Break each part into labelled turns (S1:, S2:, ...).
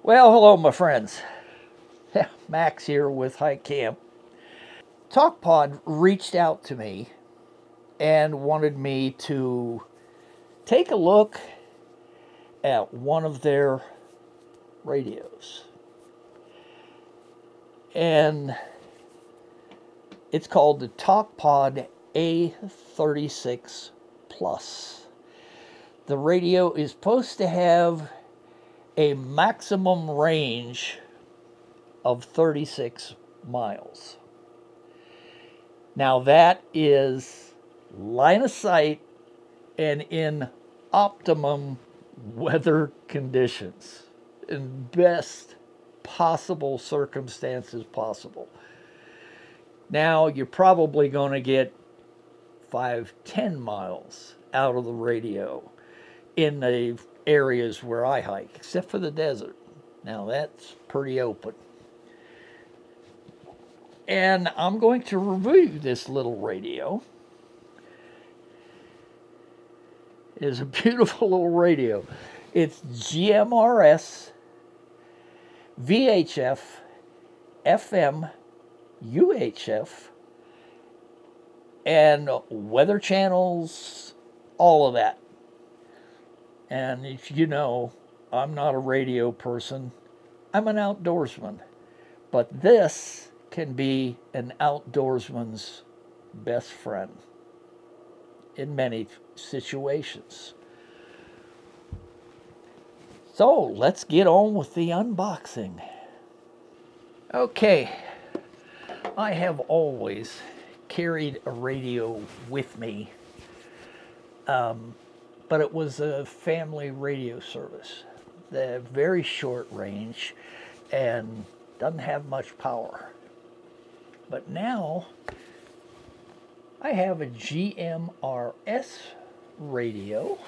S1: Well, hello, my friends. Max here with Hike Camp. Talkpod reached out to me and wanted me to take a look at one of their radios. And it's called the Talkpod A36 Plus. The radio is supposed to have a maximum range of 36 miles. Now that is line of sight and in optimum weather conditions, in best possible circumstances possible. Now you're probably going to get 5-10 miles out of the radio in the areas where I hike, except for the desert. Now that's pretty open. And I'm going to review this little radio. It is a beautiful little radio. It's GMRS, VHF, FM, UHF, and weather channels, all of that. And if you know, I'm not a radio person. I'm an outdoorsman. But this can be an outdoorsman's best friend in many situations. So let's get on with the unboxing. Okay, I have always carried a radio with me. But it was a family radio service. They're very short range and doesn't have much power. But now I have a GMRS radio,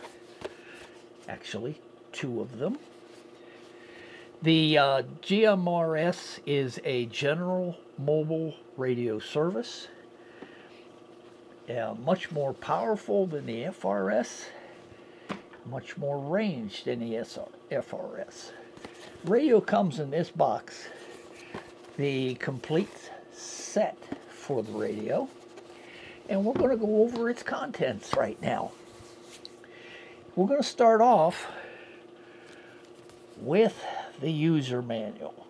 S1: actually 2 of them. The GMRS is a general mobile radio service, much more powerful than the FRS. Much more range than the FRS. Radio comes in this box, the complete set for the radio, and we're going to go over its contents right now. We're going to start off with the user manual.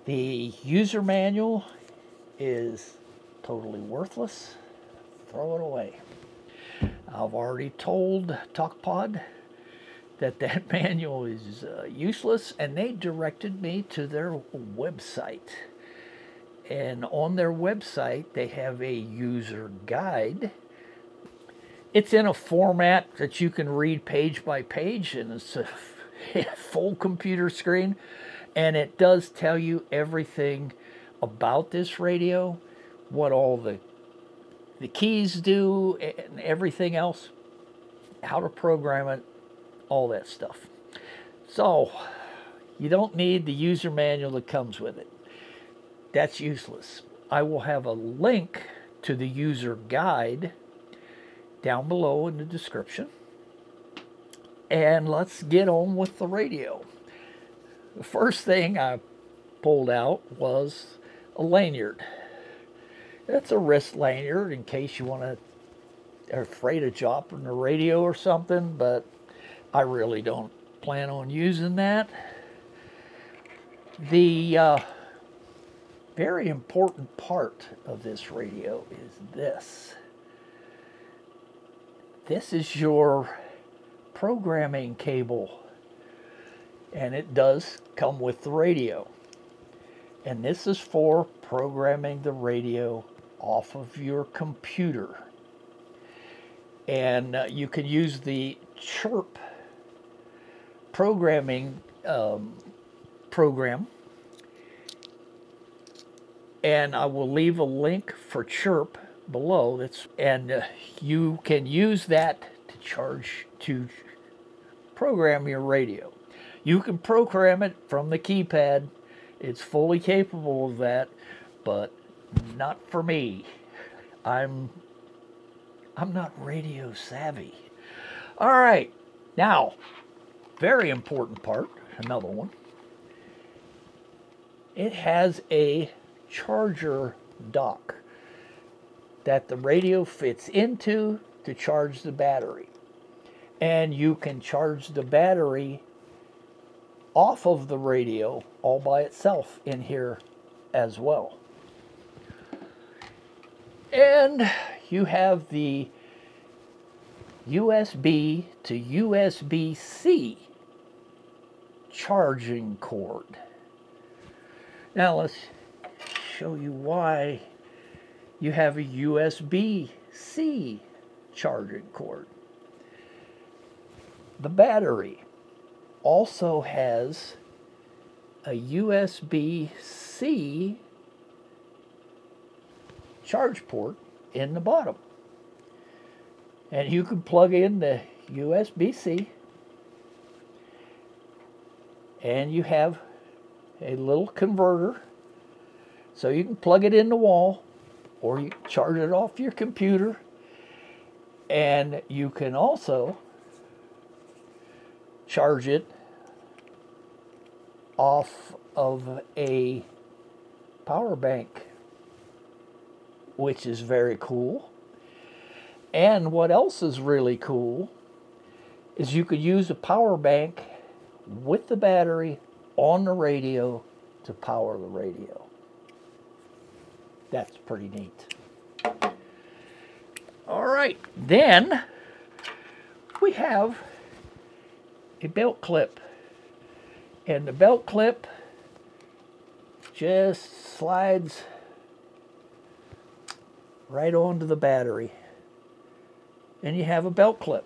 S1: The user manual is totally worthless. Throw it away. I've already told Talkpod that manual is useless, and they directed me to their website. And on their website, they have a user guide. It's in a format that you can read page by page, and it's a full computer screen. And it does tell you everything about this radio, what all the keys do, and everything else, how to program it, all that stuff. So you don't need the user manual that comes with it. That's useless. I will have a link to the user guide down below in the description. And let's get on with the radio. The first thing I pulled out was a lanyard. That's a wrist lanyard in case you are afraid of dropping the radio or something, but I really don't plan on using that. The very important part of this radio is this. This is your programming cable, and it does come with the radio. And this is for programming the radio off of your computer. And you can use the CHIRP programming program. And I will leave a link for CHIRP below. And you can use that to program your radio. You can program it from the keypad. It's fully capable of that, but not for me. I'm not radio savvy. All right, now, very important part, another one. it has a charger dock that the radio fits into to charge the battery. And you can charge the battery off of the radio all by itself in here as well. And you have the USB to USB-C charging cord. Now let's show you why you have a USB-C charging cord. The battery also has a USB-C charge port in the bottom. And you can plug in the USB-C and you have a little converter, so you can plug it in the wall or you can charge it off your computer, and you can also charge it off of a power bank, which is very cool. And what else is really cool is you could use a power bank with the battery on the radio to power the radio. That's pretty neat. All right, then we have a belt clip. And the belt clip just slides right onto the battery. And you have a belt clip.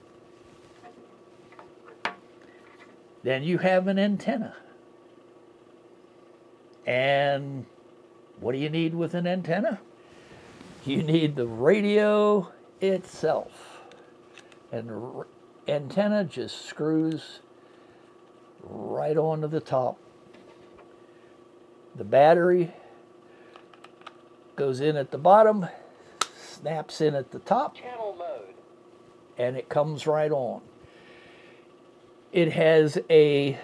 S1: Then you have an antenna. And what do you need with an antenna? You need the radio itself. And the antenna just screws right onto the top. The battery goes in at the bottom, snaps in at the top,
S2: Channel mode,
S1: and it comes right on. It has a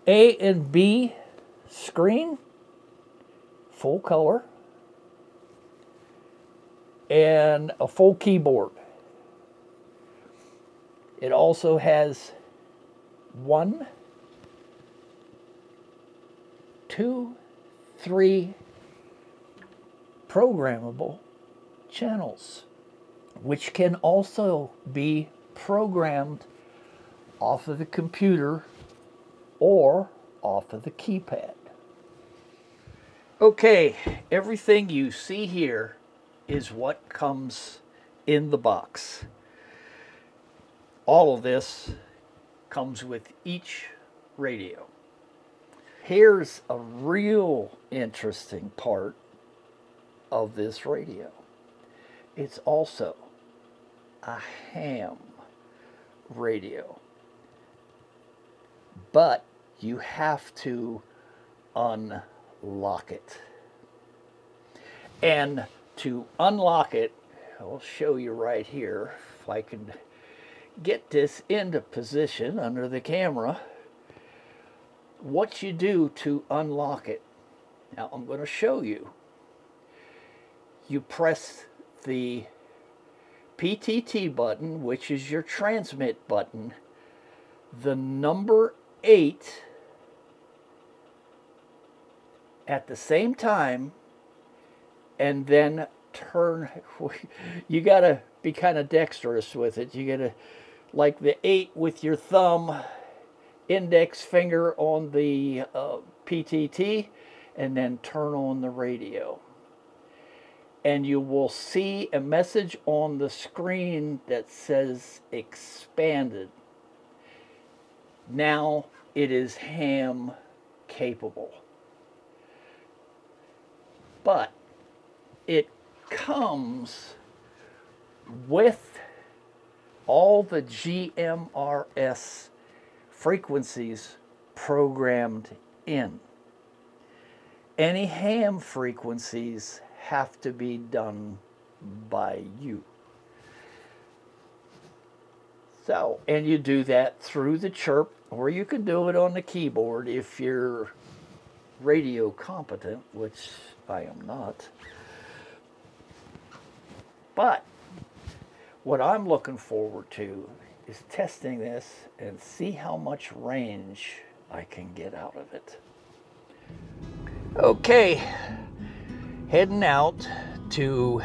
S1: and B screen, full color, and a full keyboard. It also has 1, 2, 3 programmable channels, which can also be programmed off of the computer or off of the keypad. Okay, everything you see here is what comes in the box. All of this comes with each radio. Here's a real interesting part of this radio. It's also a ham radio, but you have to unlock it. And to unlock it, I'll show you right here, if I can get this into position under the camera, what you do to unlock it. Now I'm going to show you. You press the PTT button, which is your transmit button, the number 8 at the same time, and then turn. You got to be kind of dexterous with it. You got to, like the 8 with your thumb, index finger on the PTT, and then turn on the radio. And you will see a message on the screen that says expanded. Now it is ham capable. But it comes with all the GMRS frequencies programmed in. Any ham frequencies have to be done by you. So, and you do that through the CHIRP, or you can do it on the keyboard if you're radio competent, which I am not. But what I'm looking forward to is testing this and see how much range I can get out of it. Okay, heading out to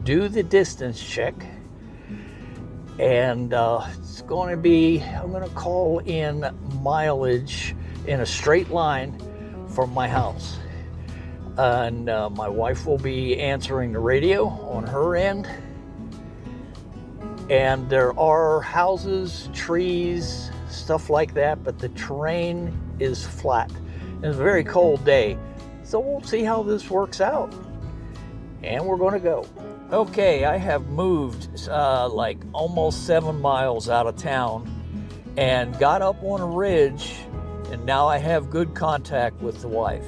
S1: do the distance check, and it's going to be, I'm going to call in mileage in a straight line from my house, and my wife will be answering the radio on her end, and there are houses, trees, stuff like that, but the terrain is flat. It's a very cold day, so we'll see how this works out, and we're going to go. Okay, I have moved like almost 7 miles out of town and got up on a ridge, and now I have good contact with the wife.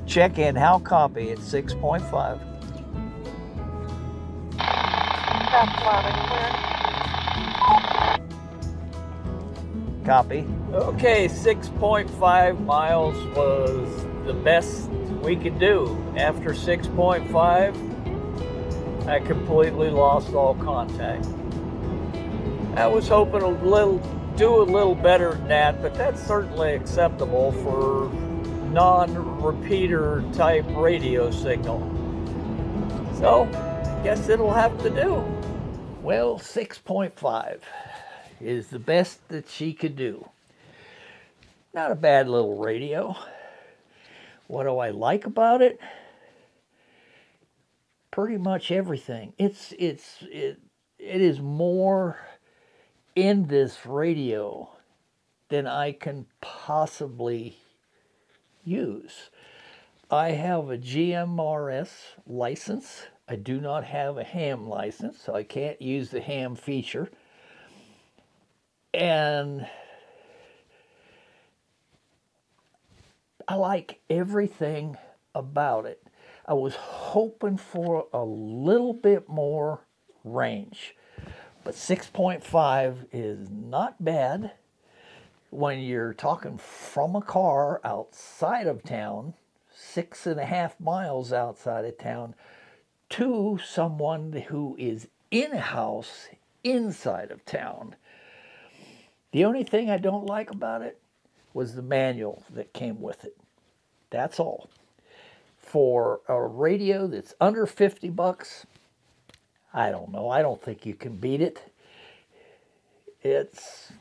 S1: Check in, how copy at 6.5?
S2: That's loud and clear.
S1: Copy. Okay, 6.5 miles was the best we could do. After 6.5, I completely lost all contact. I was hoping do a little better than that, but that's certainly acceptable for non-repeater type radio signal. So, I guess it'll have to do. Well, 6.5 is the best that she could do. Not a bad little radio. What do I like about it? Pretty much everything. It is more in this radio than I can possibly use. I have a GMRS license. I do not have a ham license, so I can't use the ham feature. And I like everything about it. I was hoping for a little bit more range, but 6.5 is not bad when you're talking from a car outside of town, 6.5 miles outside of town, to someone who is in a house inside of town. The only thing I don't like about it was the manual that came with it. That's all. For a radio that's under 50 bucks, I don't know. I don't think you can beat it. It's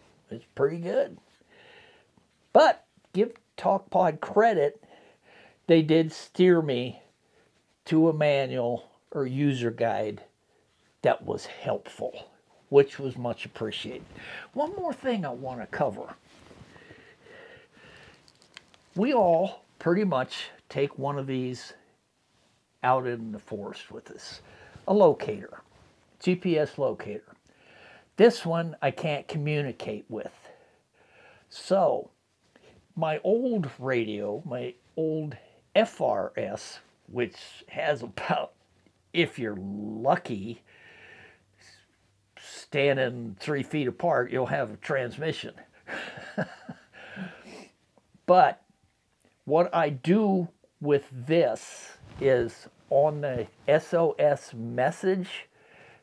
S1: pretty good. But give Talkpod credit, they did steer me to a manual or user guide that was helpful, which was much appreciated. One more thing I want to cover. We all pretty much take one of these out in the forest with us. A locator, GPS locator. This one I can't communicate with. So, my old radio, my old FRS, which has about, if you're lucky, standing 3 feet apart, you'll have a transmission. But what I do with this is on the SOS message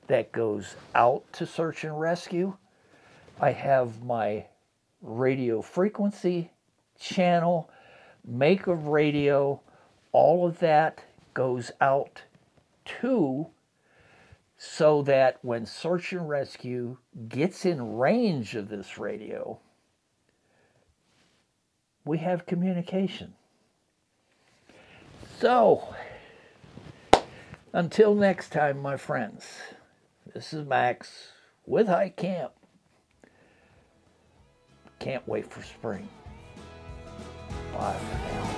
S1: that goes out to search and rescue, I have my radio frequency, channel, make of radio, all of that goes out to, so that when search and rescue gets in range of this radio, we have communication. So, until next time, my friends, this is Max with High Camp. Can't wait for spring. Bye for now.